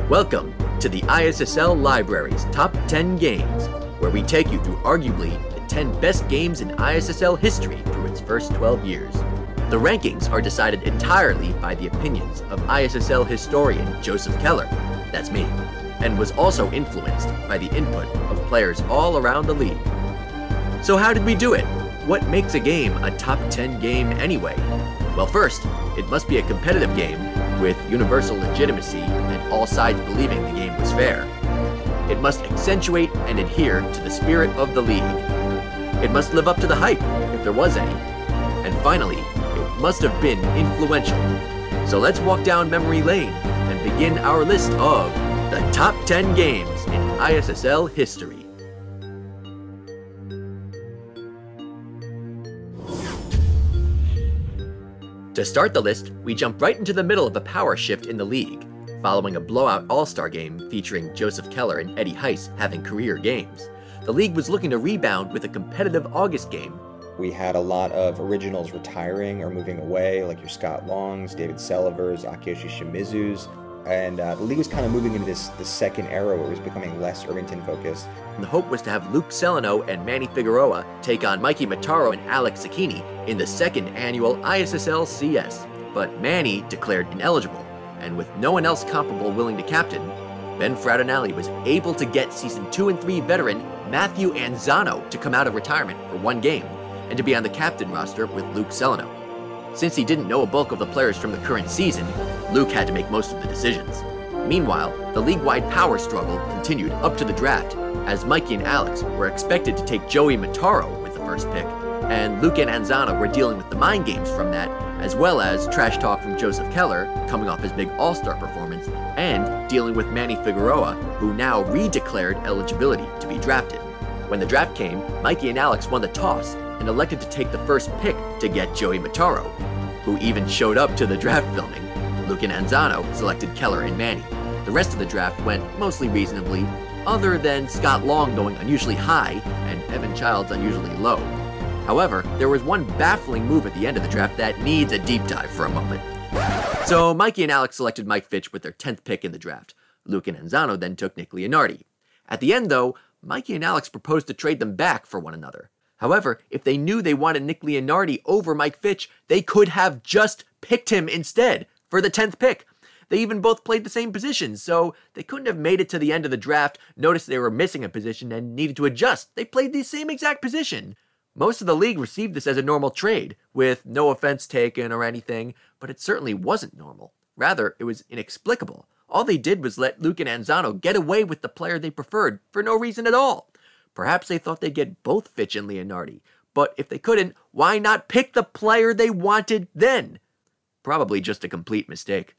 Welcome to the ISSL Library's Top 10 Games, where we take you through arguably the 10 best games in ISSL history through its first 12 years. The rankings are decided entirely by the opinions of ISSL historian Joseph Keller, that's me, and was also influenced by the input of players all around the league. So how did we do it? What makes a game a top 10 game anyway? Well, first, it must be a competitive game with universal legitimacy and all sides believing the game was fair. It must accentuate and adhere to the spirit of the league. It must live up to the hype, if there was any. And finally, it must have been influential. So let's walk down memory lane and begin our list of the top 10 games in ISSL history. To start the list, we jump right into the middle of a power shift in the league, following a blowout all-star game featuring Joseph Keller and Eddie Heiss having career games. The league was looking to rebound with a competitive August game. We had a lot of originals retiring or moving away, like your Scott Longs, David Sellivers, Akiyoshi Shimizu's, and the league was kind of moving into this second era where it was becoming less Irvington focused. And the hope was to have Luke Celano and Manny Figueroa take on Mikey Mataro and Alex Zucchini in the second annual ISSL CS. But Manny declared ineligible, and with no one else comparable willing to captain, Ben Fraudinelli was able to get Season 2 and 3 veteran Matthew Anzano to come out of retirement for one game, and to be on the captain roster with Luke Celano. Since he didn't know a bulk of the players from the current season, Luke had to make most of the decisions. Meanwhile, the league-wide power struggle continued up to the draft, as Mikey and Alex were expected to take Joey Mataro with the first pick, and Luke and Anzano were dealing with the mind games from that, as well as trash talk from Joseph Keller, coming off his big all-star performance, and dealing with Manny Figueroa, who now redeclared eligibility to be drafted. When the draft came, Mikey and Alex won the toss, and elected to take the first pick to get Joey Mataro, who even showed up to the draft filming. Luke and Anzano selected Keller and Manny. The rest of the draft went mostly reasonably, other than Scott Long going unusually high and Evan Childs unusually low. However, there was one baffling move at the end of the draft that needs a deep dive for a moment. So Mikey and Alex selected Mike Fitch with their 10th pick in the draft. Luke and Anzano then took Nick Leonardi. At the end though, Mikey and Alex proposed to trade them back for one another. However, if they knew they wanted Nick Leonardi over Mike Fitch, they could have just picked him instead for the 10th pick. They even both played the same position, so they couldn't have made it to the end of the draft, noticed they were missing a position, and needed to adjust. They played the same exact position. Most of the league received this as a normal trade, with no offense taken or anything, but it certainly wasn't normal. Rather, it was inexplicable. All they did was let Luke and Anzano get away with the player they preferred for no reason at all. Perhaps they thought they'd get both Fitch and Leonardi, but if they couldn't, why not pick the player they wanted then? Probably just a complete mistake.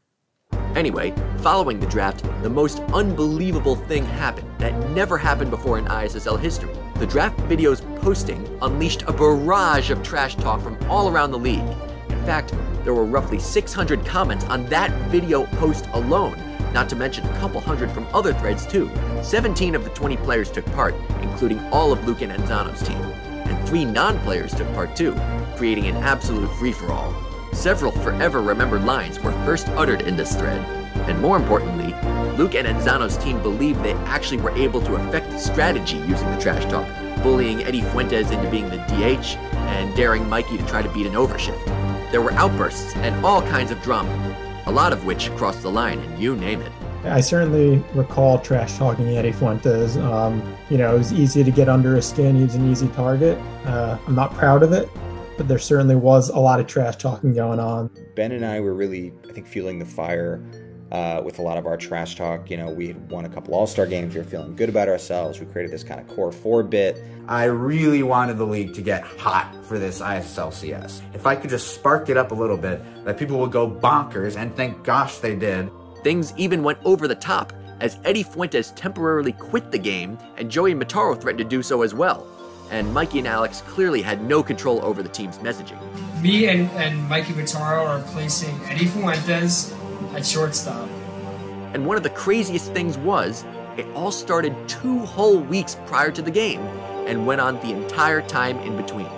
Anyway, following the draft, the most unbelievable thing happened that never happened before in ISSL history. The draft video's posting unleashed a barrage of trash talk from all around the league. In fact, there were roughly 600 comments on that video post alone, not to mention a couple hundred from other threads too. 17 of the 20 players took part, including all of Luke and Anzano's team, and 3 non-players took part too, creating an absolute free-for-all. Several forever remembered lines were first uttered in this thread, and more importantly, Luke and Anzano's team believed they actually were able to affect the strategy using the trash talk, bullying Eddie Fuentes into being the DH, and daring Mikey to try to beat an overshift. There were outbursts and all kinds of drama, a lot of which crossed the line, and you name it. I certainly recall trash talking Eddie Fuentes. It was easy to get under his skin. He was an easy target. I'm not proud of it, but there certainly was a lot of trash talking going on. Ben and I were really, I think, fueling the fire with a lot of our trash talk. We had won a couple all-star games. We were feeling good about ourselves. We created this kind of core 4 bit. I really wanted the league to get hot for this ISSL CS. If I could just spark it up a little bit, that people would go bonkers, and thank gosh they did. Things even went over the top, as Eddie Fuentes temporarily quit the game, and Joey Mataro threatened to do so as well. And Mikey and Alex clearly had no control over the team's messaging. Me and Mikey Mataro are placing Eddie Fuentes at shortstop. And one of the craziest things was, it all started 2 whole weeks prior to the game, and went on the entire time in between.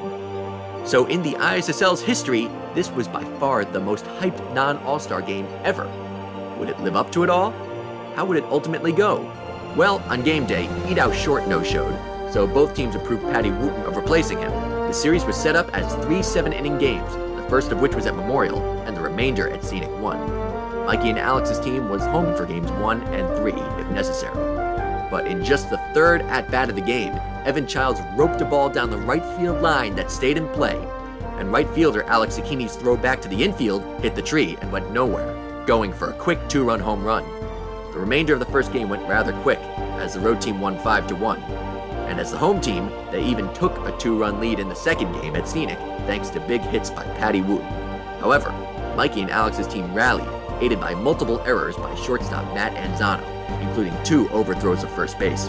So in the ISSL's history, this was by far the most hyped non-All-Star game ever. Would it live up to it all? how would it ultimately go? Well, on game day, Edow Short no-showed, so both teams approved Patty Wooten of replacing him. The series was set up as 3 7-inning games, the first of which was at Memorial, and the remainder at Scenic 1. Mikey and Alex's team was home for games 1 and 3, if necessary. But in just the third at-bat of the game, Evan Childs roped a ball down the right field line that stayed in play, and right fielder Alex Zucchini's throw back to the infield hit the tree and went nowhere, going for a quick 2-run home run. The remainder of the first game went rather quick, as the road team won 5-1. And as the home team, they even took a 2-run lead in the second game at Scenic, thanks to big hits by Patty Wooten. However, Mikey and Alex's team rallied, aided by multiple errors by shortstop Matt Anzano, including 2 overthrows of first base.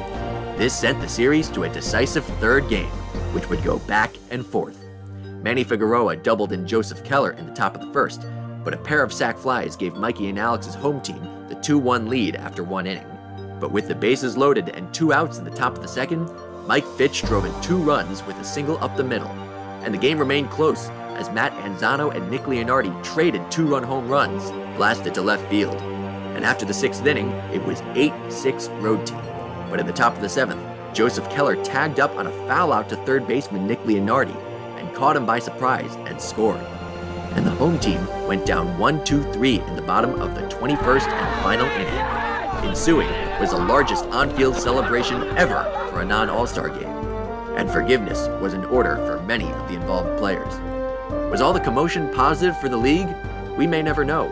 This sent the series to a decisive third game, which would go back and forth. Manny Figueroa doubled in Joseph Keller in the top of the first, but a pair of sac flies gave Mikey and Alex's home team the 2-1 lead after 1 inning. But with the bases loaded and 2 outs in the top of the second, Mike Fitch drove in 2 runs with a single up the middle, and the game remained close as Matt Anzano and Nick Leonardi traded 2-run home runs, blasted to left field. And after the 6th inning, it was 8-6 road team. But in the top of the 7th, Joseph Keller tagged up on a foul out to third baseman Nick Leonardi and caught him by surprise and scored. And the home team went down 1-2-3 in the bottom of the 21st and final inning. Ensuing was the largest on-field celebration ever for a non-All-Star game, and forgiveness was in order for many of the involved players. Was all the commotion positive for the league? We may never know,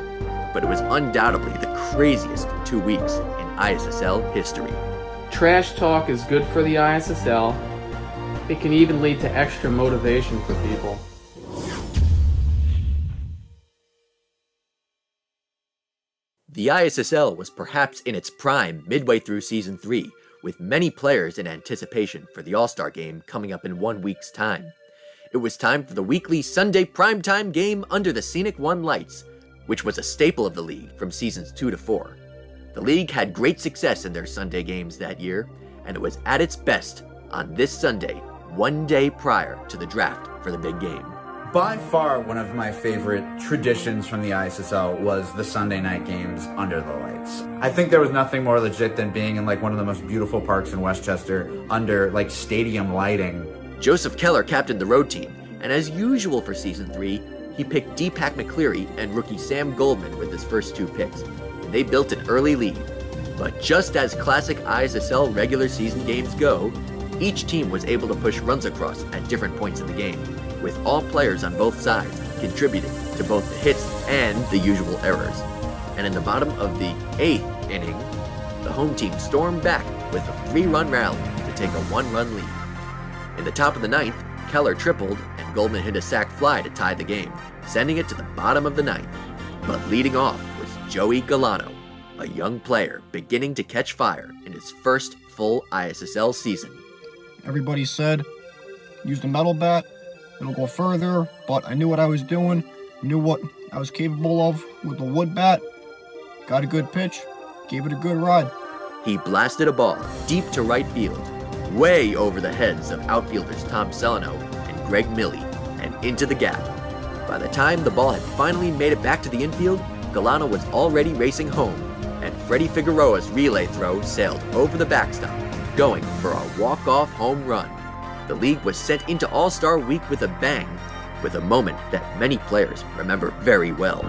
but it was undoubtedly the craziest 2 weeks in ISSL history. Trash talk is good for the ISSL. It can even lead to extra motivation for people. The ISSL was perhaps in its prime midway through Season 3, with many players in anticipation for the All-Star Game coming up in 1 week's time. It was time for the weekly Sunday primetime game under the Scenic 1 lights, which was a staple of the league from Seasons 2 to 4. The league had great success in their Sunday games that year, and it was at its best on this Sunday, 1 day prior to the draft for the big game. By far, one of my favorite traditions from the ISSL was the Sunday night games under the lights. I think there was nothing more legit than being in like one of the most beautiful parks in Westchester under like stadium lighting. Joseph Keller captained the road team, and as usual for Season 3, he picked Deepak McCleary and rookie Sam Goldman with his first 2 picks, and they built an early lead. But just as classic ISSL regular season games go, each team was able to push runs across at different points in the game, with all players on both sides contributing to both the hits and the usual errors. And in the bottom of the 8th inning, the home team stormed back with a 3-run rally to take a 1-run lead. In the top of the 9th, Keller tripled and Goldman hit a sac fly to tie the game, sending it to the bottom of the 9th. But leading off was Joey Galano, a young player beginning to catch fire in his first full ISSL season. Everybody said, use the metal bat, it'll go further, but I knew what I was doing, knew what I was capable of with the wood bat, got a good pitch, gave it a good ride. He blasted a ball deep to right field, way over the heads of outfielders Tom Celano and Greg Milley, and into the gap. By the time the ball had finally made it back to the infield, Galano was already racing home, and Freddie Figueroa's relay throw sailed over the backstop, going for a walk-off home run. The league was sent into All-Star Week with a bang, with a moment that many players remember very well.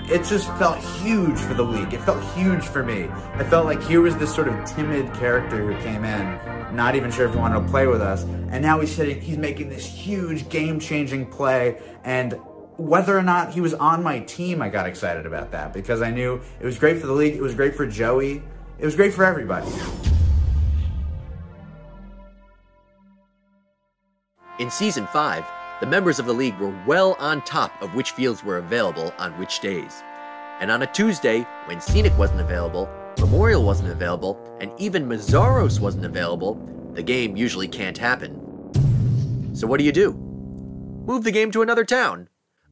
It just felt huge for the league. It felt huge for me. I felt like here was this sort of timid character who came in, not even sure if he wanted to play with us, and now he's making this huge game-changing play, and whether or not he was on my team, I got excited about that because I knew it was great for the league, it was great for Joey, it was great for everybody. In Season 5, the members of the league were well on top of which fields were available on which days. And on a Tuesday, when Scenic wasn't available, Memorial wasn't available, and even Mazzaros wasn't available, the game usually can't happen. So what do? Move the game to another town.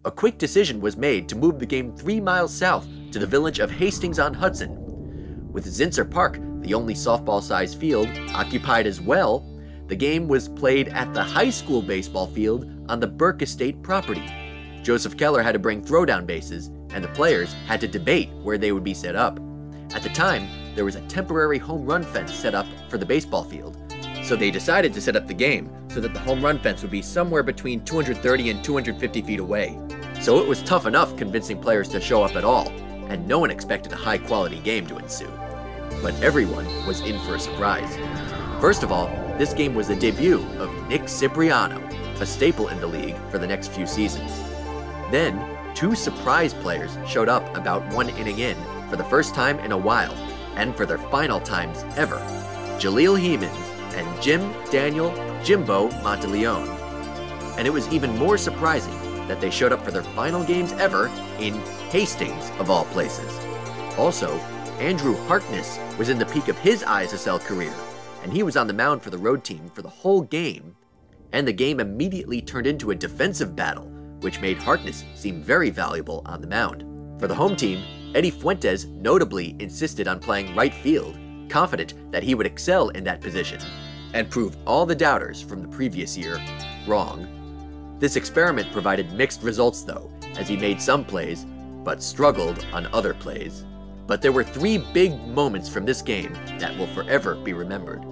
A quick decision was made to move the game 3 miles south to the village of Hastings-on-Hudson. With Zinsser Park, the only softball-sized field, occupied as well, the game was played at the high school baseball field on the Burke Estate property. Joseph Keller had to bring throwdown bases, and the players had to debate where they would be set up. At the time, there was a temporary home run fence set up for the baseball field. So they decided to set up the game so that the home run fence would be somewhere between 230 and 250 feet away. So it was tough enough convincing players to show up at all, and no one expected a high-quality game to ensue. But everyone was in for a surprise. First of all, this game was the debut of Nick Cipriano, a staple in the league for the next few seasons. Then, 2 surprise players showed up about 1 inning in for the first time in a while, and for their final times ever, Jaleel Hemans and Jimbo Monteleone. And it was even more surprising that they showed up for their final games ever in Hastings, of all places. Also, Andrew Harkness was in the peak of his ISSL career, and he was on the mound for the road team for the whole game, and the game immediately turned into a defensive battle, which made Harkness seem very valuable on the mound. For the home team, Eddie Fuentes notably insisted on playing right field, confident that he would excel in that position, and prove all the doubters from the previous year wrong. This experiment provided mixed results though, as he made some plays, but struggled on other plays. But there were 3 big moments from this game that will forever be remembered.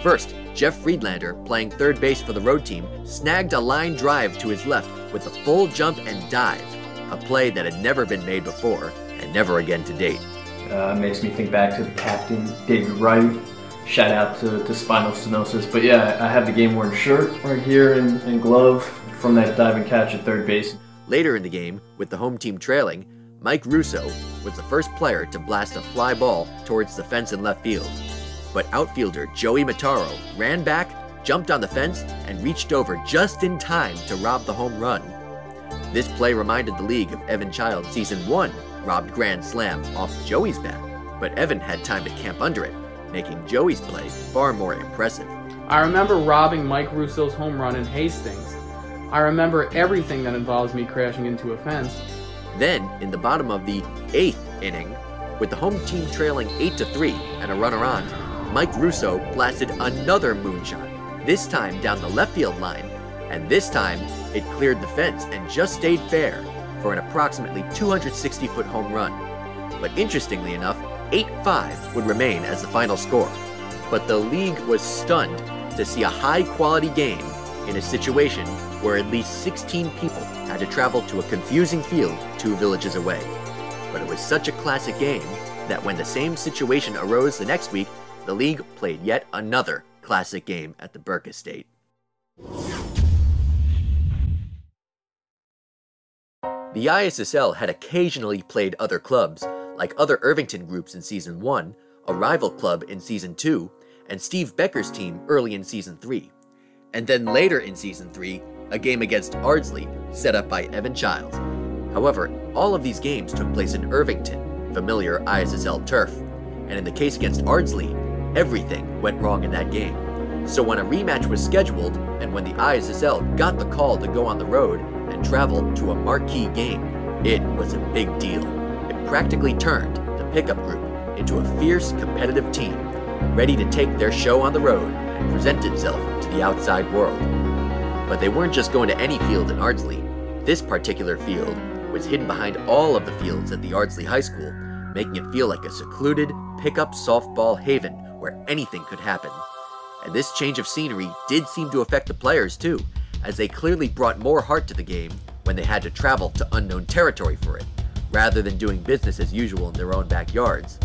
First, Jeff Friedlander, playing third base for the road team, snagged a line drive to his left with a full jump and dive, a play that had never been made before and never again to date. Makes me think back to the captain, David Wright. Shout out to spinal stenosis. But yeah, I have the game-worn shirt right here and glove from that diving catch at third base. Later in the game, with the home team trailing, Mike Russo was the first player to blast a fly ball towards the fence in left field. But outfielder Joey Mataro ran back, jumped on the fence, and reached over just in time to rob the home run. This play reminded the league of Evan Child's Season 1 robbed grand slam off Joey's bat, but Evan had time to camp under it, making Joey's play far more impressive. I remember robbing Mike Russo's home run in Hastings. I remember everything that involves me crashing into a fence. Then, in the bottom of the 8th inning, with the home team trailing 8-3 and a runner on, Mike Russo blasted another moonshot, this time down the left field line, and this time it cleared the fence and just stayed fair for an approximately 260-foot home run. But interestingly enough, 8-5 would remain as the final score. But the league was stunned to see a high-quality game in a situation where at least 16 people had to travel to a confusing field 2 villages away. But it was such a classic game that when the same situation arose the next week, the league played yet another classic game at the Burke Estate. The ISSL had occasionally played other clubs, like other Irvington groups in Season 1, a rival club in Season 2, and Steve Becker's team early in Season 3. And then later in Season 3, a game against Ardsley, set up by Evan Childs. However, all of these games took place in Irvington, familiar ISSL turf, and in the case against Ardsley, everything went wrong in that game. So when a rematch was scheduled, and when the ISSL got the call to go on the road and travel to a marquee game, it was a big deal. It practically turned the pickup group into a fierce, competitive team, ready to take their show on the road and present itself to the outside world. But they weren't just going to any field in Ardsley. This particular field was hidden behind all of the fields at the Ardsley High School, making it feel like a secluded pickup softball haven where anything could happen. And this change of scenery did seem to affect the players too, as they clearly brought more heart to the game when they had to travel to unknown territory for it, rather than doing business as usual in their own backyards.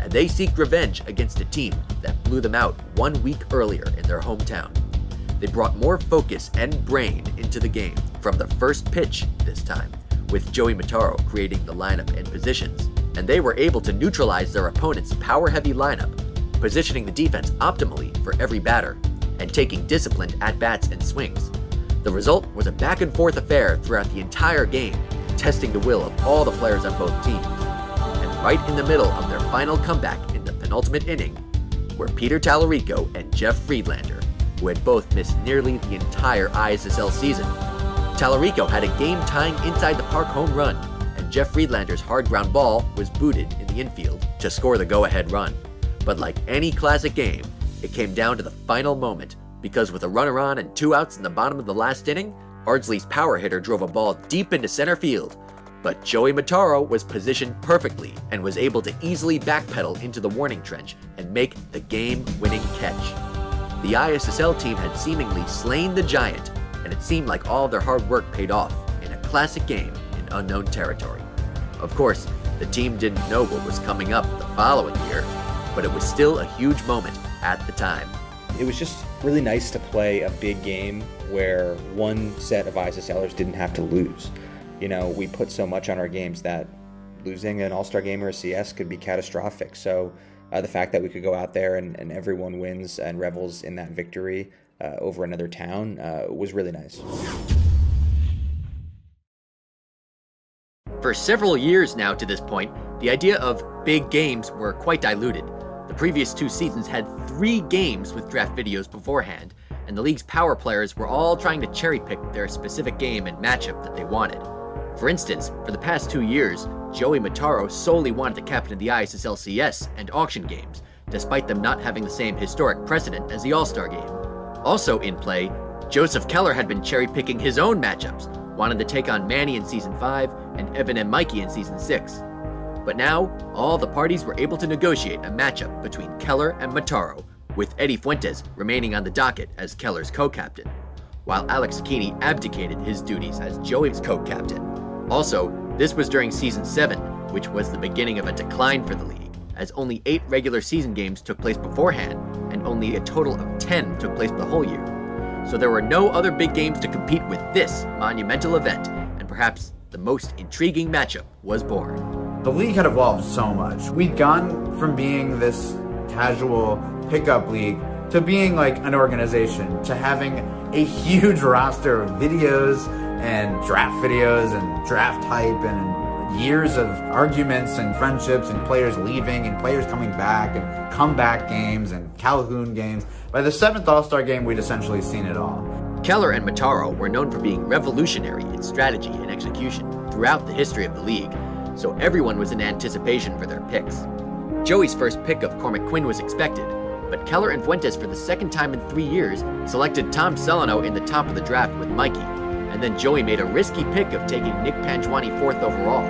And they seeked revenge against a team that blew them out 1 week earlier in their hometown. They brought more focus and brain into the game from the first pitch this time, with Joey Mataro creating the lineup and positions, and they were able to neutralize their opponent's power-heavy lineup, positioning the defense optimally for every batter, and taking disciplined at-bats and swings. The result was a back-and-forth affair throughout the entire game, testing the will of all the players on both teams. And right in the middle of their final comeback in the penultimate inning were Peter Tallarico and Jeff Friedlander, who had both missed nearly the entire ISSL season. Tallarico had a game-tying inside-the-park home run, and Jeff Friedlander's hard ground ball was booted in the infield to score the go-ahead run. But like any classic game, it came down to the final moment, because with a runner on and 2 outs in the bottom of the last inning, Ardsley's power hitter drove a ball deep into center field, But Joey Mataro was positioned perfectly and was able to easily backpedal into the warning trench and make the game-winning catch. The ISSL team had seemingly slain the giant, and it seemed like all their hard work paid off in a classic game in unknown territory. Of course, the team didn't know what was coming up the following year, but it was still a huge moment at the time. It was just really nice to play a big game where one set of ISSLers didn't have to lose. You know, we put so much on our games that losing an All-Star game or a CS could be catastrophic. So the fact that we could go out there and everyone wins and revels in that victory over another town was really nice. For several years now to this point, the idea of big games were quite diluted. The previous 2 seasons had 3 games with draft videos beforehand, and the league's power players were all trying to cherry-pick their specific game and matchup that they wanted. For instance, for the past 2 years, Joey Mataro solely wanted to captain the ISSL CS and auction games, despite them not having the same historic precedent as the All-Star game. Also in play, Joseph Keller had been cherry-picking his own matchups, wanting to take on Manny in Season 5 and Evan and Mikey in Season 6. But now, all the parties were able to negotiate a matchup between Keller and Mataro, with Eddie Fuentes remaining on the docket as Keller's co-captain, while Alex Sakini abdicated his duties as Joey's co-captain. Also, this was during Season 7, which was the beginning of a decline for the league, as only 8 regular season games took place beforehand, and only a total of 10 took place the whole year. So there were no other big games to compete with this monumental event, and perhaps the most intriguing matchup was born. The league had evolved so much. We'd gone from being this casual pickup league to being like an organization, to having a huge roster of videos and draft videos and draft hype and years of arguments and friendships and players leaving and players coming back and comeback games and Calhoun games. By the 7th All-Star game, we'd essentially seen it all. Keller and Mataro were known for being revolutionary in strategy and execution throughout the history of the league, so everyone was in anticipation for their picks. Joey's first pick of Cormac Quinn was expected, but Keller and Fuentes for the second time in 3 years selected Tom Celano in the top of the draft with Mikey, and then Joey made a risky pick of taking Nick Panjwani 4th overall.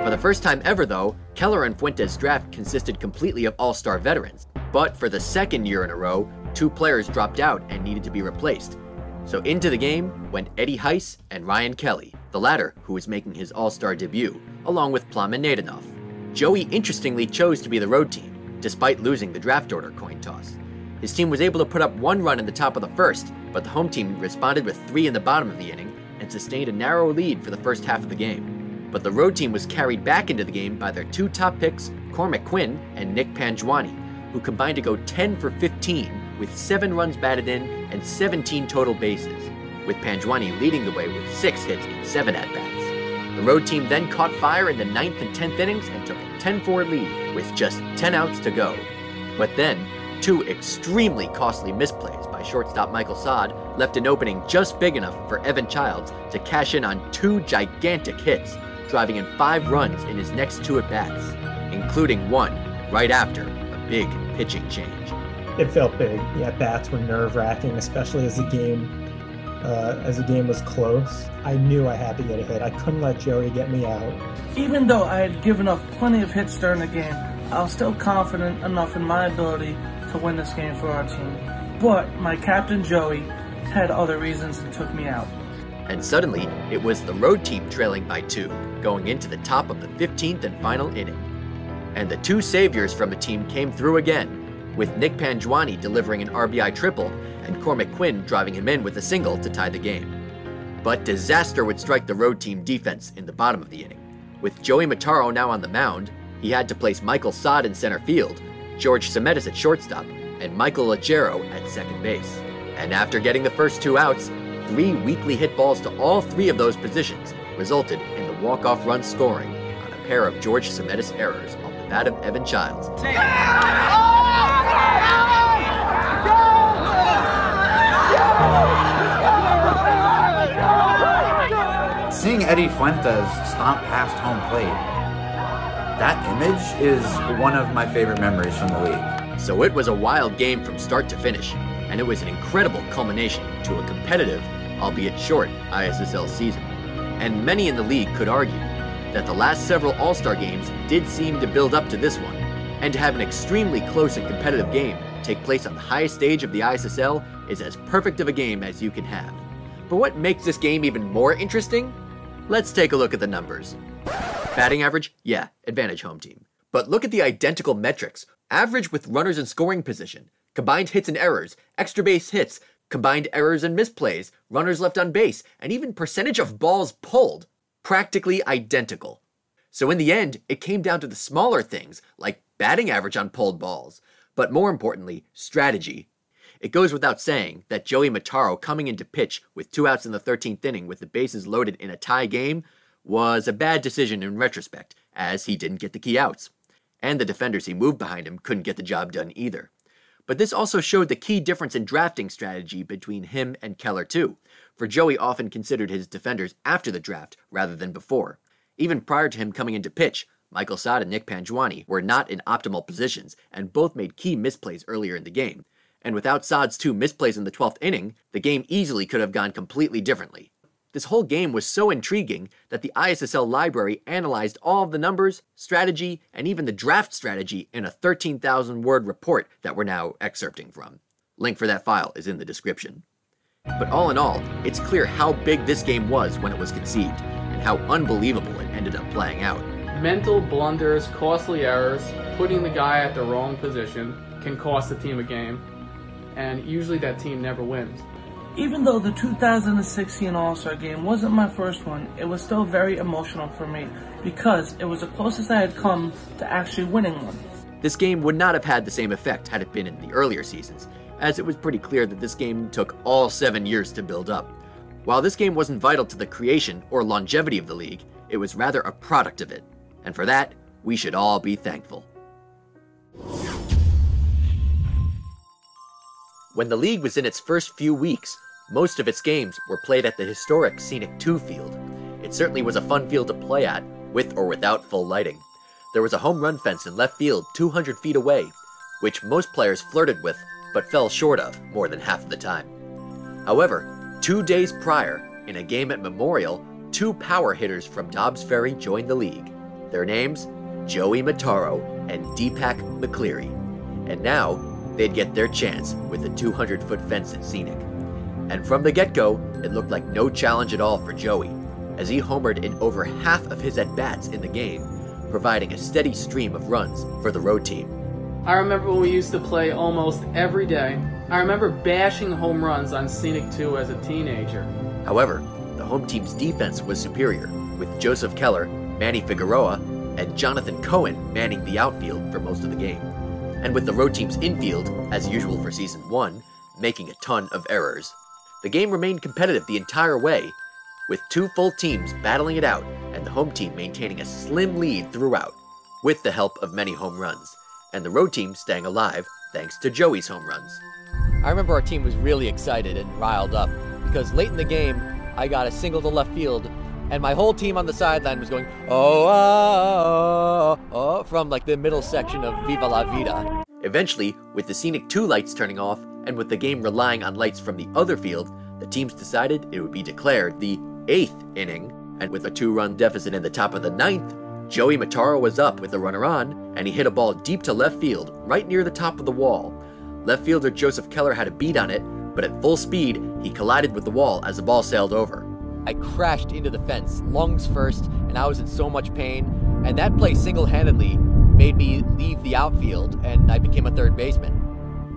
For the first time ever though, Keller and Fuentes' draft consisted completely of all-star veterans, but for the second year in a row, 2 players dropped out and needed to be replaced. So into the game went Eddie Heiss and Ryan Kelly, the latter who was making his all-star debut, along with Plamen Nadanov. Joey interestingly chose to be the road team, despite losing the draft order coin toss. His team was able to put up 1 run in the top of the first, but the home team responded with 3 in the bottom of the inning and sustained a narrow lead for the first half of the game. But the road team was carried back into the game by their 2 top picks, Cormac Quinn and Nick Panjwani, who combined to go 10 for 15 with 7 runs batted in and 17 total bases, with Panjwani leading the way with 6 hits in 7 at-bats. The road team then caught fire in the 9th and 10th innings and took a 10-4 lead with just 10 outs to go. But then, 2 extremely costly misplays by shortstop Michael Saad left an opening just big enough for Evan Childs to cash in on 2 gigantic hits, driving in 5 runs in his next 2 at-bats, including one right after a big pitching change. It felt big. The at-bats were nerve-wracking, especially as the game was close. I knew I had to get a hit. I couldn't let Joey get me out. Even though I had given up plenty of hits during the game, I was still confident enough in my ability to win this game for our team. But my captain Joey had other reasons and took me out. And suddenly, it was the road team trailing by 2, going into the top of the 15th and final inning. And the 2 saviors from the team came through again, with Nick Panjwani delivering an RBI triple and Cormac Quinn driving him in with a single to tie the game. But disaster would strike the road team defense in the bottom of the inning. With Joey Mataro now on the mound, he had to place Michael Saad in center field, George Semetis at shortstop, and Michael Lagero at second base. And after getting the first 2 outs, 3 weakly hit balls to all 3 of those positions resulted in the walk-off run scoring on a pair of George Semetis errors off the bat of Evan Childs. Seeing Eddie Fuentes stomp past home plate, that image is one of my favorite memories from the league. So it was a wild game from start to finish, and it was an incredible culmination to a competitive, albeit short, ISSL season. And many in the league could argue, that the last several All-Star games did seem to build up to this one, and to have an extremely close and competitive game take place on the highest stage of the ISSL is as perfect of a game as you can have. But what makes this game even more interesting? Let's take a look at the numbers. Batting average? Yeah, advantage home team. But look at the identical metrics. Average with runners in scoring position, combined hits and errors, extra base hits, combined errors and misplays, runners left on base, and even percentage of balls pulled. Practically identical. So in the end, it came down to the smaller things, like batting average on pulled balls, but more importantly, strategy. It goes without saying that Joey Mataro coming into pitch with 2 outs in the 13th inning with the bases loaded in a tie game was a bad decision in retrospect, as he didn't get the key outs. And the defenders he moved behind him couldn't get the job done either. But this also showed the key difference in drafting strategy between him and Keller too, for Joey often considered his defenders after the draft rather than before. Even prior to him coming into pitch, Michael Sod and Nick Pangiwani were not in optimal positions and both made key misplays earlier in the game. And without Sod's 2 misplays in the 12th inning, the game easily could have gone completely differently. This whole game was so intriguing that the ISSL Library analyzed all of the numbers, strategy, and even the draft strategy in a 13,000-word report that we're now excerpting from. Link for that file is in the description. But all in all, it's clear how big this game was when it was conceived, and how unbelievable it ended up playing out. Mental blunders, costly errors, putting the guy at the wrong position can cost the team a game, and usually that team never wins. Even though the 2016 All-Star game wasn't my first one, it was still very emotional for me because it was the closest I had come to actually winning one. This game would not have had the same effect had it been in the earlier seasons, as it was pretty clear that this game took all 7 years to build up. While this game wasn't vital to the creation or longevity of the league, it was rather a product of it, and for that, we should all be thankful. When the league was in its first few weeks, most of its games were played at the historic Scenic 2 field. It certainly was a fun field to play at, with or without full lighting. There was a home run fence in left field 200 feet away, which most players flirted with, but fell short of more than half of the time. However, 2 days prior, in a game at Memorial, 2 power hitters from Dobbs Ferry joined the league. Their names, Joey Mataro and Deepak McCleary. And now, they'd get their chance with the 200-foot fence at Scenic. And from the get-go, it looked like no challenge at all for Joey, as he homered in over half of his at-bats in the game, providing a steady stream of runs for the road team. I remember when we used to play almost every day. I remember bashing home runs on Scenic 2 as a teenager. However, the home team's defense was superior, with Joseph Keller, Manny Figueroa, and Jonathan Cohen manning the outfield for most of the game. And with the road team's infield, as usual for Season 1, making a ton of errors. The game remained competitive the entire way, with 2 full teams battling it out and the home team maintaining a slim lead throughout, with the help of many home runs, and the road team staying alive thanks to Joey's home runs. I remember our team was really excited and riled up, because late in the game, I got a single to left field, and my whole team on the sideline was going, oh, oh, oh, oh, from like the middle section of Viva la Vida. Eventually, with the Scenic 2 lights turning off, and with the game relying on lights from the other field, the teams decided it would be declared the 8th inning, and with a 2-run deficit in the top of the 9th, Joey Mataro was up with a runner on, and he hit a ball deep to left field, right near the top of the wall. Left fielder Joseph Keller had a beat on it, but at full speed, he collided with the wall as the ball sailed over. I crashed into the fence, lungs first, and I was in so much pain, and that play single-handedly made me leave the outfield, and I became a third baseman.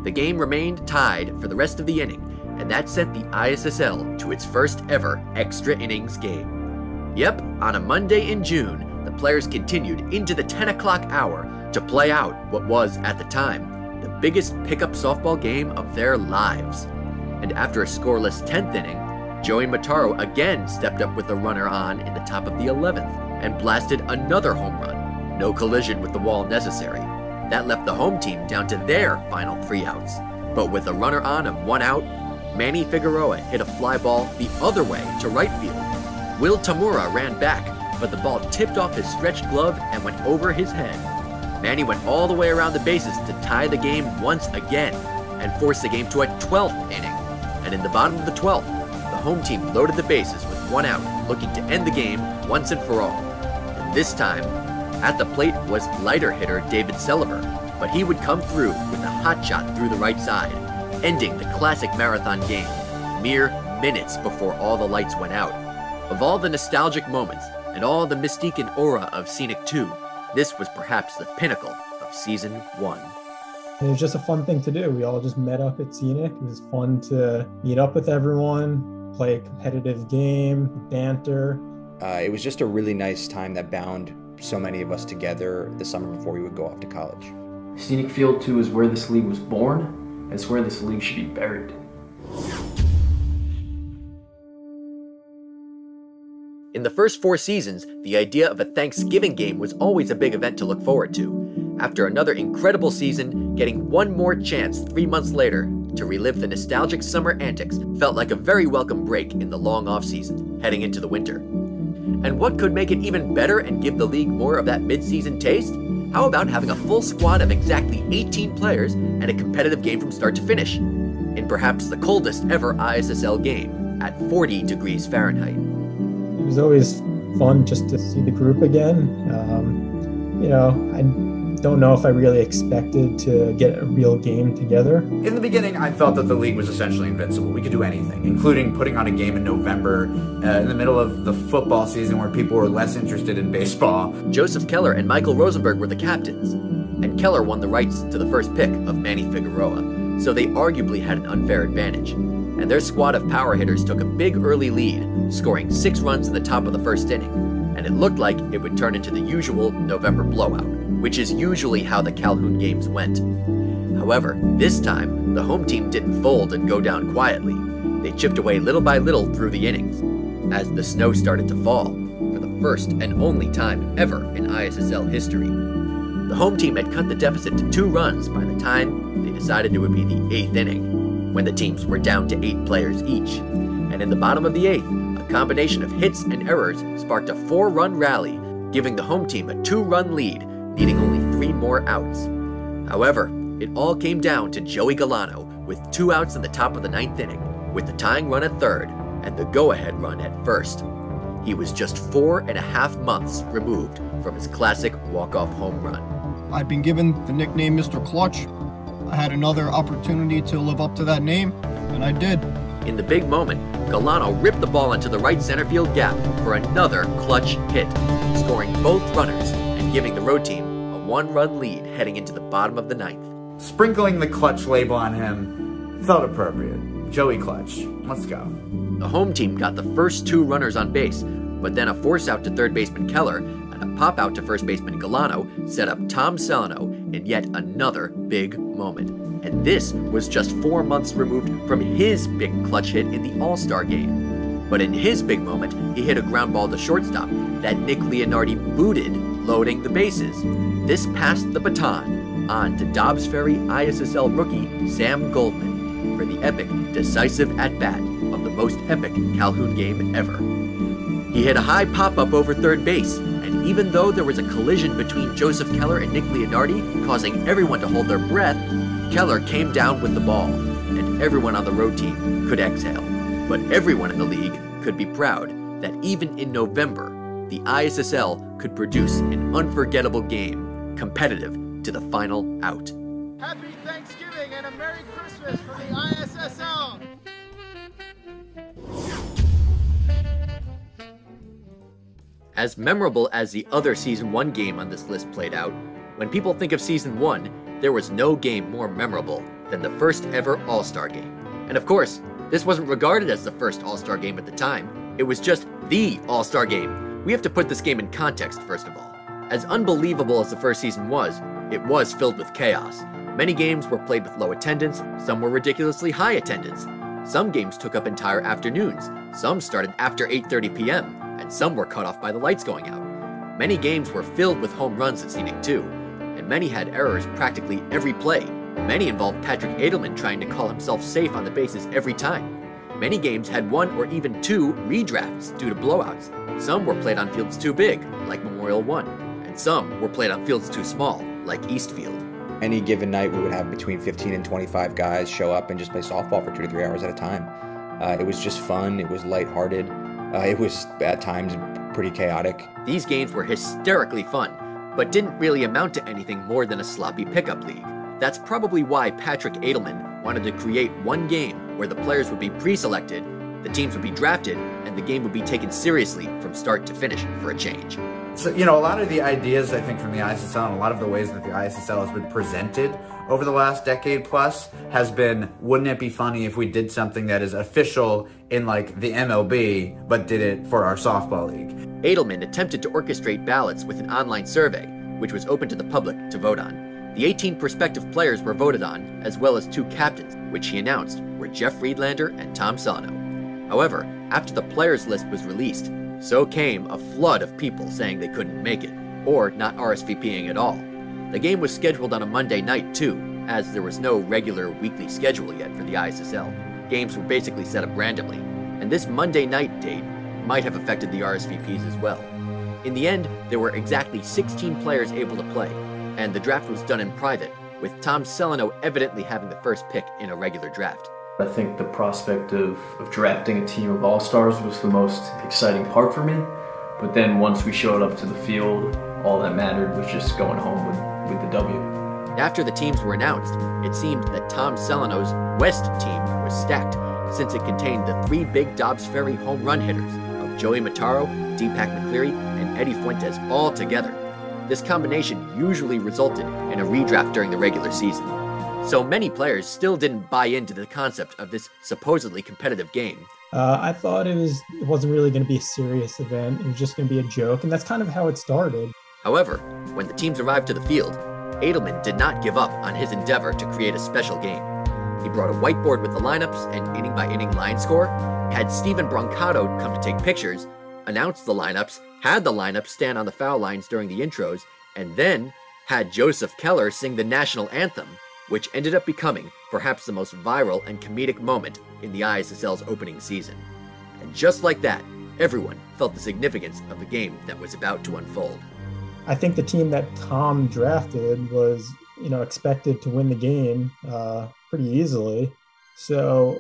The game remained tied for the rest of the inning, and that sent the ISSL to its first ever extra innings game. Yep, on a Monday in June, the players continued into the 10 o'clock hour to play out what was, at the time, the biggest pickup softball game of their lives. And after a scoreless 10th inning, Joey Mataro again stepped up with a runner on in the top of the 11th and blasted another home run. No collision with the wall necessary. That left the home team down to their final 3 outs. But with a runner on and 1 out, Manny Figueroa hit a fly ball the other way to right field. Will Tamura ran back, but the ball tipped off his stretched glove and went over his head. Manny went all the way around the bases to tie the game once again and force the game to a 12th inning. And in the bottom of the 12th, the home team loaded the bases with 1 out, looking to end the game once and for all. And This time, at the plate was lighter hitter David Selliver, but he would come through with a hot shot through the right side, ending the classic marathon game mere minutes before all the lights went out. Of all the nostalgic moments and all the mystique and aura of Scenic 2, this was perhaps the pinnacle of Season 1. It was just a fun thing to do. We all just met up at Scenic. It was fun to meet up with everyone, play a competitive game, banter. It was just a really nice time that bound so many of us together the summer before we would go off to college. Scenic Field 2 is where this league was born, and it's where this league should be buried. In the first 4 seasons, the idea of a Thanksgiving game was always a big event to look forward to. After another incredible season, getting one more chance 3 months later to relive the nostalgic summer antics felt like a very welcome break in the long off-season, heading into the winter. And what could make it even better and give the league more of that mid-season taste? How about having a full squad of exactly 18 players and a competitive game from start to finish, in perhaps the coldest ever ISSL game, at 40 degrees Fahrenheit. It was always fun just to see the group again. I don't know if I really expected to get a real game together. In the beginning, I felt that the league was essentially invincible. We could do anything, including putting on a game in November, in the middle of the football season where people were less interested in baseball. Joseph Keller and Michael Rosenberg were the captains, and Keller won the rights to the first pick of Manny Figueroa, so they arguably had an unfair advantage. And their squad of power hitters took a big early lead, scoring 6 runs in the top of the first inning, and it looked like it would turn into the usual November blowout, which is usually how the Calhoun games went. However, this time, the home team didn't fold and go down quietly. They chipped away little by little through the innings, as the snow started to fall, for the first and only time ever in ISSL history. The home team had cut the deficit to 2 runs by the time they decided it would be the 8th inning, when the teams were down to 8 players each. And in the bottom of the 8th, a combination of hits and errors sparked a 4-run rally, giving the home team a 2-run lead, needing only 3 more outs. However, it all came down to Joey Galano with 2 outs in the top of the 9th inning, with the tying run at 3rd and the go-ahead run at 1st. He was just 4.5 months removed from his classic walk-off home run. I've been given the nickname Mr. Clutch. I had another opportunity to live up to that name, and I did. In the big moment, Galano ripped the ball into the right center field gap for another clutch hit, scoring both runners and giving the road team a 1-run lead heading into the bottom of the 9th. Sprinkling the Clutch label on him felt appropriate. Joey Clutch, let's go. The home team got the first 2 runners on base, but then a force out to third baseman Keller and a pop out to first baseman Galano set up Tom Celano in yet another big moment. And this was just 4 months removed from his big clutch hit in the All-Star game. But in his big moment, he hit a ground ball to shortstop that Nick Leonardi booted, loading the bases. This passed the baton on to Dobbs Ferry ISSL rookie Sam Goldman for the epic, decisive at-bat of the most epic Calhoun game ever. He hit a high pop-up over third base, and even though there was a collision between Joseph Keller and Nick Leonardi, causing everyone to hold their breath, Keller came down with the ball, and everyone on the road team could exhale. But everyone in the league could be proud that even in November, the ISSL could produce an unforgettable game, competitive to the final out. Happy Thanksgiving and a Merry Christmas from the ISSL! As memorable as the other Season 1 game on this list played out, when people think of Season 1, there was no game more memorable than the first ever All-Star game. And of course, this wasn't regarded as the first All-Star game at the time. It was just the All-Star game. We have to put this game in context, first of all. As unbelievable as the first season was, it was filled with chaos. Many games were played with low attendance, some were ridiculously high attendance. Some games took up entire afternoons, some started after 8:30 p.m., and some were cut off by the lights going out. Many games were filled with home runs at Scenic 2, and many had errors practically every play. Many involved Patrick Edelman trying to call himself safe on the bases every time. Many games had 1 or even 2 redrafts due to blowouts. Some were played on fields too big, like Memorial 1, and some were played on fields too small, like Eastfield. Any given night, we would have between 15 and 25 guys show up and just play softball for 2 to 3 hours at a time. It was just fun. It was lighthearted. It was at times pretty chaotic. These games were hysterically fun, but didn't really amount to anything more than a sloppy pickup league. That's probably why Patrick Edelman wanted to create one game where the players would be pre-selected, the teams would be drafted, and the game would be taken seriously from start to finish for a change. So, you know, a lot of the ideas, I think, from the ISSL and a lot of the ways that the ISSL has been presented over the last decade plus has been, wouldn't it be funny if we did something that is official in, like, the MLB, but did it for our softball league? Edelman attempted to orchestrate ballots with an online survey, which was open to the public to vote on. The 18 prospective players were voted on, as well as 2 captains, which he announced were Jeff Friedlander and Tom Seleno. However, after the players list was released, so came a flood of people saying they couldn't make it, or not RSVPing at all. The game was scheduled on a Monday night too, as there was no regular weekly schedule yet for the ISSL. Games were basically set up randomly, and this Monday night date might have affected the RSVPs as well. In the end, there were exactly 16 players able to play, and the draft was done in private, with Tom Seleno evidently having the first pick in a regular draft. I think the prospect of drafting a team of all-stars was the most exciting part for me, but then once we showed up to the field, all that mattered was just going home with the W. After the teams were announced, it seemed that Tom Seleno's West team was stacked, since it contained the 3 big Dobbs Ferry home run hitters of Joey Mataro, Deepak McCleary, and Eddie Fuentes all together. This combination usually resulted in a redraft during the regular season. So many players still didn't buy into the concept of this supposedly competitive game. I thought it wasn't really going to be a serious event. It was just going to be a joke, and that's kind of how it started. However, when the teams arrived to the field, Edelman did not give up on his endeavor to create a special game. He brought a whiteboard with the lineups and inning-by-inning line score, had Steven Brancato come to take pictures, announced the lineups, had the lineups stand on the foul lines during the intros, and then had Joseph Keller sing the national anthem, which ended up becoming perhaps the most viral and comedic moment in the ISSL's opening season. And just like that, everyone felt the significance of the game that was about to unfold. I think the team that Tom drafted was, expected to win the game pretty easily. So,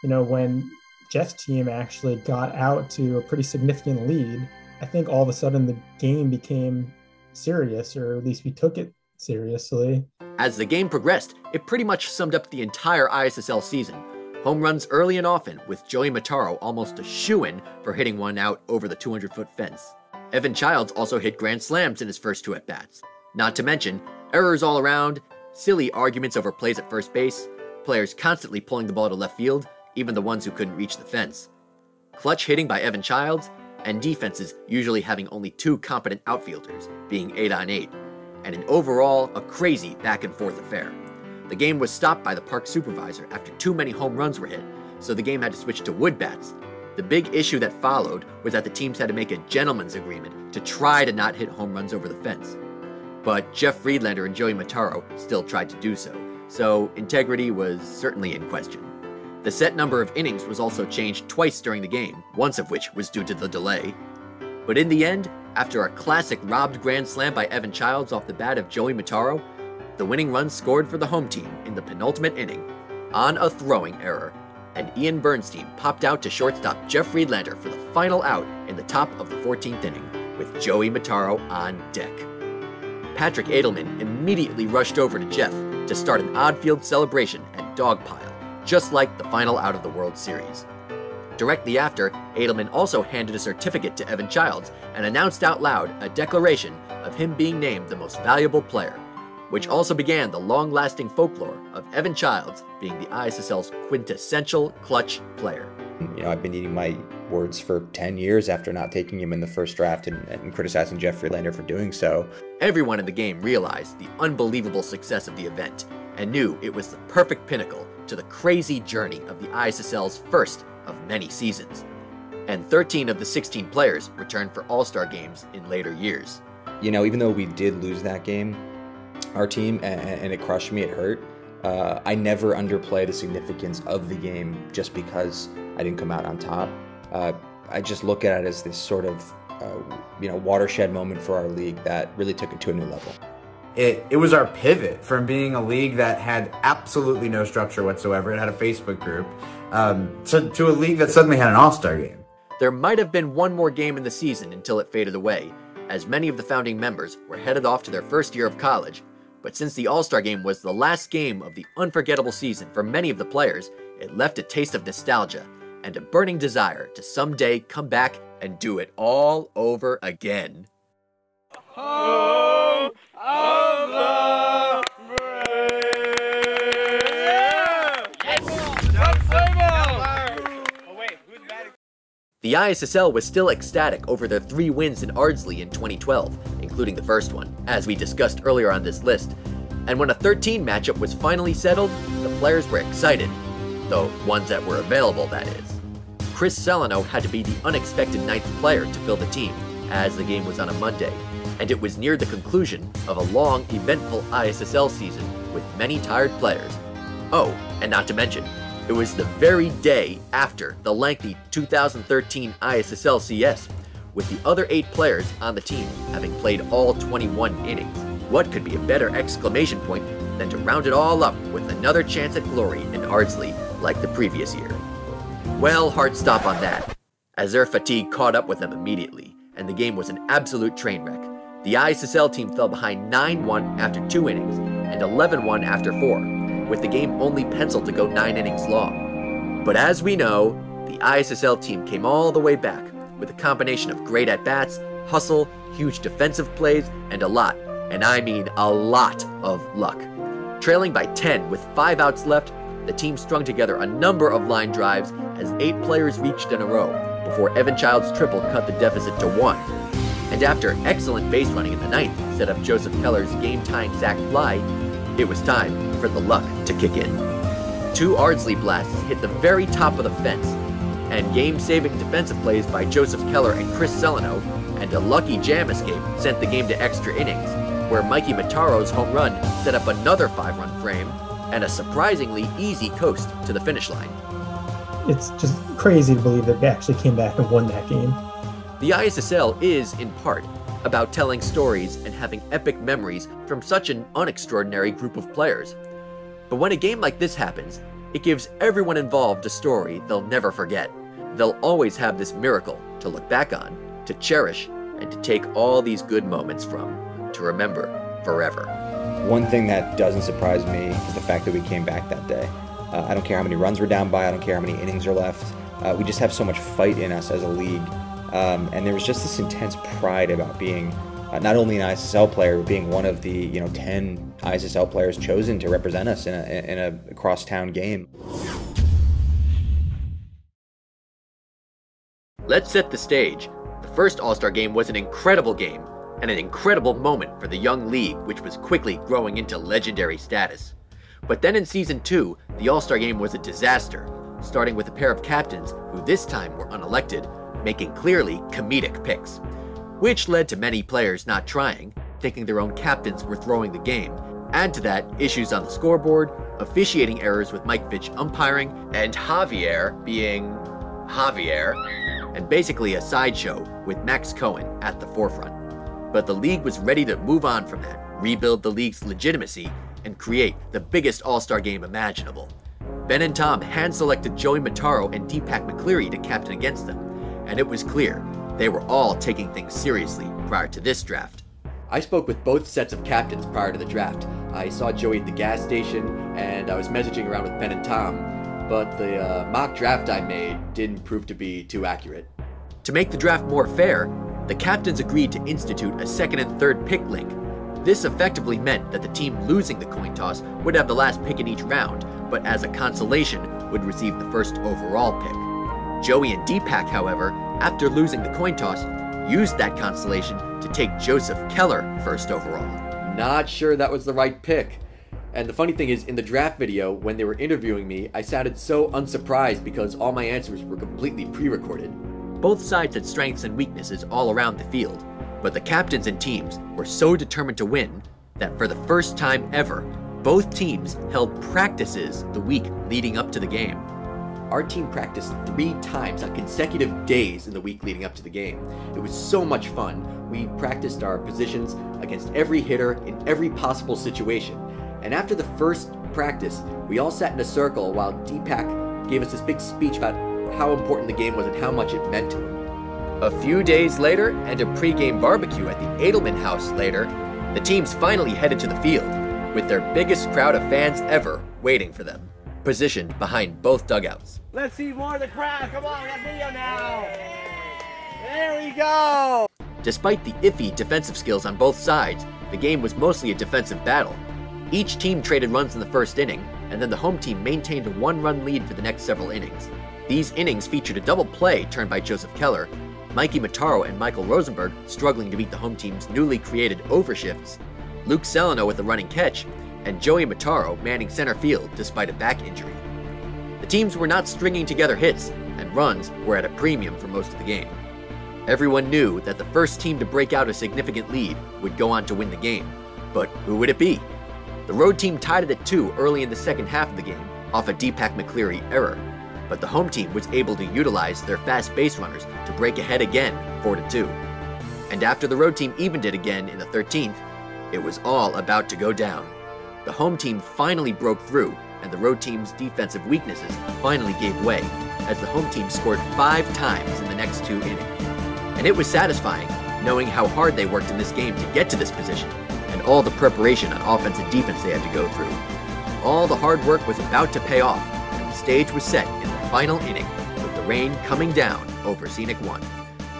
when Jeff's team actually got out to a pretty significant lead, I think all of a sudden the game became serious, or at least we took it seriously. As the game progressed, it pretty much summed up the entire ISSL season. Home runs early and often, with Joey Mataro almost a shoo-in for hitting one out over the 200-foot fence. Evan Childs also hit grand slams in his first 2 at-bats. Not to mention, errors all around, silly arguments over plays at first base, players constantly pulling the ball to left field, even the ones who couldn't reach the fence. Clutch hitting by Evan Childs, and defenses usually having only 2 competent outfielders, being 8-on-8. And an overall, a crazy back-and-forth affair. The game was stopped by the park supervisor after too many home runs were hit, so the game had to switch to wood bats. The big issue that followed was that the teams had to make a gentleman's agreement to try to not hit home runs over the fence. But Jeff Friedlander and Joey Mataro still tried to do so integrity was certainly in question. The set number of innings was also changed twice during the game, once of which was due to the delay. But in the end, after a classic robbed grand slam by Evan Childs off the bat of Joey Mataro, the winning run scored for the home team in the penultimate inning on a throwing error, and Ian Bernstein popped out to shortstop Jeff Friedlander for the final out in the top of the 14th inning, with Joey Mataro on deck. Patrick Edelman immediately rushed over to Jeff to start an odd-field celebration and dogpile, just like the final out of the World Series. Directly after, Edelman also handed a certificate to Evan Childs and announced out loud a declaration of him being named the most valuable player, which also began the long-lasting folklore of Evan Childs being the ISSL's quintessential clutch player. I've been eating my words for 10 years after not taking him in the first draft and criticizing Jeff Friedlander for doing so. Everyone in the game realized the unbelievable success of the event and knew it was the perfect pinnacle to the crazy journey of the ISSL's first of many seasons. And 13 of the 16 players returned for All-Star games in later years. Even though we did lose that game, our team, and it crushed me, it hurt, I never underplay the significance of the game just because I didn't come out on top. I just look at it as this sort of watershed moment for our league that really took it to a new level. It was our pivot from being a league that had absolutely no structure whatsoever, it had a Facebook group, to a league that suddenly had an all-star game. There might have been one more game in the season until it faded away, as many of the founding members were headed off to their first year of college. But since the All-Star Game was the last game of the unforgettable season for many of the players, it left a taste of nostalgia and a burning desire to someday come back and do it all over again. Home of the brave! The ISSL was still ecstatic over their 3 wins in Ardsley in 2012, including the first one, as we discussed earlier on this list. And when a 13 matchup was finally settled, the players were excited. Though, ones that were available, that is. Chris Celano had to be the unexpected 9th player to fill the team, as the game was on a Monday, and it was near the conclusion of a long, eventful ISSL season with many tired players. Oh, and not to mention, it was the very day after the lengthy 2013 ISSL CS, with the other 8 players on the team having played all 21 innings. What could be a better exclamation point than to round it all up with another chance at glory in Ardsley like the previous year? Well, hard stop on that, as their fatigue caught up with them immediately, and the game was an absolute train wreck. The ISSL team fell behind 9-1 after 2 innings and 11-1 after 4, with the game only penciled to go 9 innings long. But as we know, the ISSL team came all the way back with a combination of great at-bats, hustle, huge defensive plays, and a lot, and I mean a lot, of luck. Trailing by 10 with 5 outs left, the team strung together a number of line drives as 8 players reached in a row before Evan Child's triple cut the deficit to 1. And after excellent base running in the 9th set up Joseph Keller's game-tying sac fly, it was time for the luck to kick in. 2 Ardsley blasts hit the very top of the fence, and game-saving defensive plays by Joseph Keller and Chris Celano, and a lucky jam escape sent the game to extra innings, where Mikey Mataro's home run set up another 5-run frame, and a surprisingly easy coast to the finish line. It's just crazy to believe that they actually came back and won that game. The ISSL is, in part, about telling stories and having epic memories from such an unextraordinary group of players. But when a game like this happens, it gives everyone involved a story they'll never forget. They'll always have this miracle to look back on, to cherish, and to take all these good moments from, to remember forever. One thing that doesn't surprise me is the fact that we came back that day. I don't care how many runs we're down by, I don't care how many innings are left. We just have so much fight in us as a league. And there was just this intense pride about being not only an ISSL player, but being one of the 10 ISSL players chosen to represent us in a cross-town game. Let's set the stage. The first All-Star Game was an incredible game, and an incredible moment for the young league, which was quickly growing into legendary status. But then in Season 2, the All-Star Game was a disaster, starting with a pair of captains who this time were unelected, making clearly comedic picks, which led to many players not trying, thinking their own captains were throwing the game. Add to that issues on the scoreboard, officiating errors with Mike Fitch umpiring, and Javier being Javier, and basically a sideshow with Max Cohen at the forefront. But the league was ready to move on from that, rebuild the league's legitimacy, and create the biggest All-Star Game imaginable. Ben and Tom hand-selected Joey Mataro and Deepak McCleary to captain against them, and it was clear they were all taking things seriously prior to this draft. I spoke with both sets of captains prior to the draft. I saw Joey at the gas station, and I was messaging around with Ben and Tom, but the mock draft I made didn't prove to be too accurate. To make the draft more fair, the captains agreed to institute a 2nd and 3rd pick link. This effectively meant that the team losing the coin toss would have the last pick in each round, but as a consolation would receive the 1st overall pick. Joey and Deepak, however, after losing the coin toss, used that consolation to take Joseph Keller 1st overall. Not sure that was the right pick. And the funny thing is, in the draft video, when they were interviewing me, I sounded so unsurprised because all my answers were completely pre-recorded. Both sides had strengths and weaknesses all around the field, but the captains and teams were so determined to win that for the first time ever, both teams held practices the week leading up to the game. Our team practiced 3 times on consecutive days in the week leading up to the game. It was so much fun. We practiced our positions against every hitter in every possible situation. And after the first practice, we all sat in a circle while Deepak gave us this big speech about how important the game was and how much it meant to him. A few days later, and a pre-game barbecue at the Edelman house later, the teams finally headed to the field, with their biggest crowd of fans ever waiting for them, positioned behind both dugouts. Let's see more of the crowd. Come on, we got video now. There we go. Despite the iffy defensive skills on both sides, the game was mostly a defensive battle. Each team traded runs in the first inning, and then the home team maintained a one-run lead for the next several innings. These innings featured a double play turned by Joseph Keller, Mikey Mataro and Michael Rosenberg struggling to beat the home team's newly created overshifts, Luke Celano with a running catch, and Joey Mataro manning center field despite a back injury. The teams were not stringing together hits, and runs were at a premium for most of the game. Everyone knew that the first team to break out a significant lead would go on to win the game, but who would it be? The road team tied it at 2 early in the second half of the game, off a Deepak McCleary error, but the home team was able to utilize their fast base runners to break ahead again 4-2. And after the road team evened it again in the 13th, it was all about to go down. The home team finally broke through, and the road team's defensive weaknesses finally gave way, as the home team scored 5 times in the next 2 innings. And it was satisfying, knowing how hard they worked in this game to get to this position, and all the preparation on offense and defense they had to go through. All the hard work was about to pay off, and the stage was set in the final inning, with the rain coming down over Scenic 1.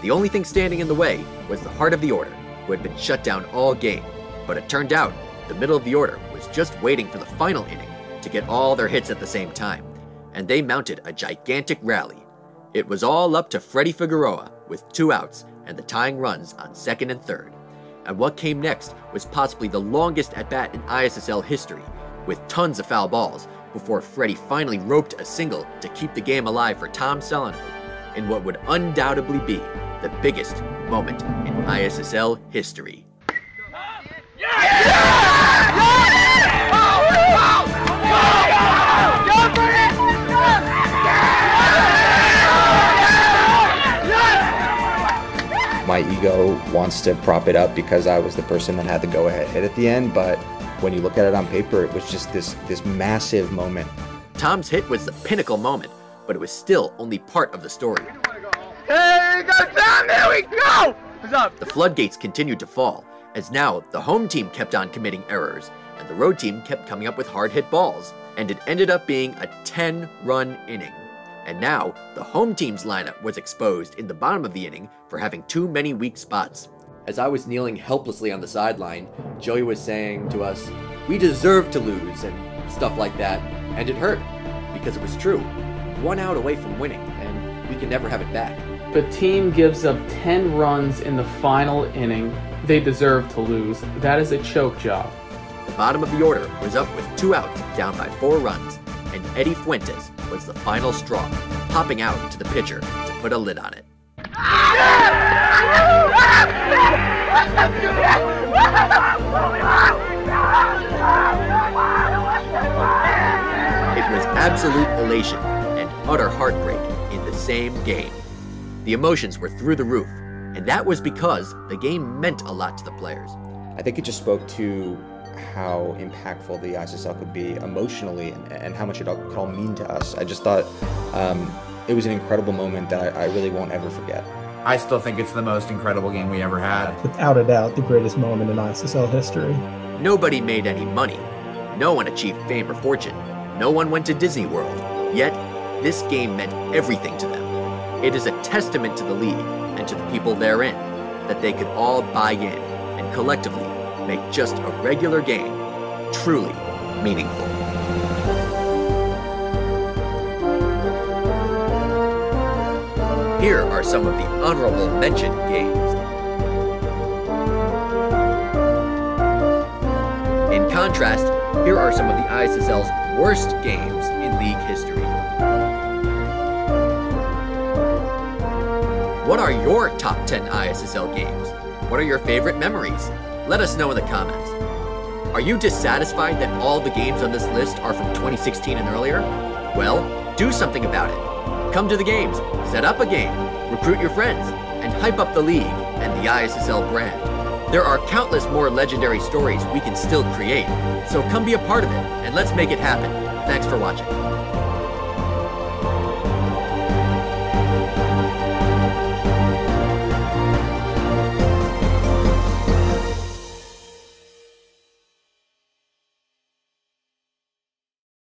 The only thing standing in the way was the heart of the order, who had been shut down all game, but it turned out the middle of the order was just waiting for the final inning to get all their hits at the same time, and they mounted a gigantic rally. It was all up to Freddie Figueroa with 2 outs and the tying runs on 2nd and 3rd. And what came next was possibly the longest at-bat in ISSL history, with tons of foul balls, before Freddie finally roped a single to keep the game alive for Tom Celano, in what would undoubtedly be the biggest moment in ISSL history. My ego wants to prop it up because I was the person that had the go-ahead hit at the end, but when you look at it on paper, it was just this massive moment. Tom's hit was the pinnacle moment, but it was still only part of the story. Hey, go down, there we go! What's up? The floodgates continued to fall, as now the home team kept on committing errors, and the road team kept coming up with hard-hit balls, and it ended up being a 10-run inning. And now, the home team's lineup was exposed in the bottom of the inning for having too many weak spots. As I was kneeling helplessly on the sideline, Joey was saying to us, "We deserve to lose," and stuff like that, and it hurt, because it was true. 1 out away from winning, and we can never have it back. The team gives up 10 runs in the final inning. They deserve to lose. That is a choke job. The bottom of the order was up with 2 outs, down by 4 runs, and Eddie Fuentes was the final straw, popping out to the pitcher to put a lid on it. It was absolute elation and utter heartbreak in the same game. The emotions were through the roof, and that was because the game meant a lot to the players. I think it just spoke to how impactful the ISSL could be emotionally and how much it could all mean to us. I just thought it was an incredible moment that I really won't ever forget. I still think it's the most incredible game we ever had. Without a doubt, the greatest moment in ISSL history. Nobody made any money. No one achieved fame or fortune. No one went to Disney World. Yet, this game meant everything to them. It is a testament to the league and to the people therein that they could all buy in and collectively make just a regular game truly meaningful. Here are some of the honorable mention games. In contrast, here are some of the ISSL's worst games in league history. What are your top 10 ISSL games? What are your favorite memories? Let us know in the comments. Are you dissatisfied that all the games on this list are from 2016 and earlier? Well, do something about it. Come to the games, set up a game, recruit your friends, and hype up the league and the ISSL brand. There are countless more legendary stories we can still create, so come be a part of it, and let's make it happen. Thanks for watching.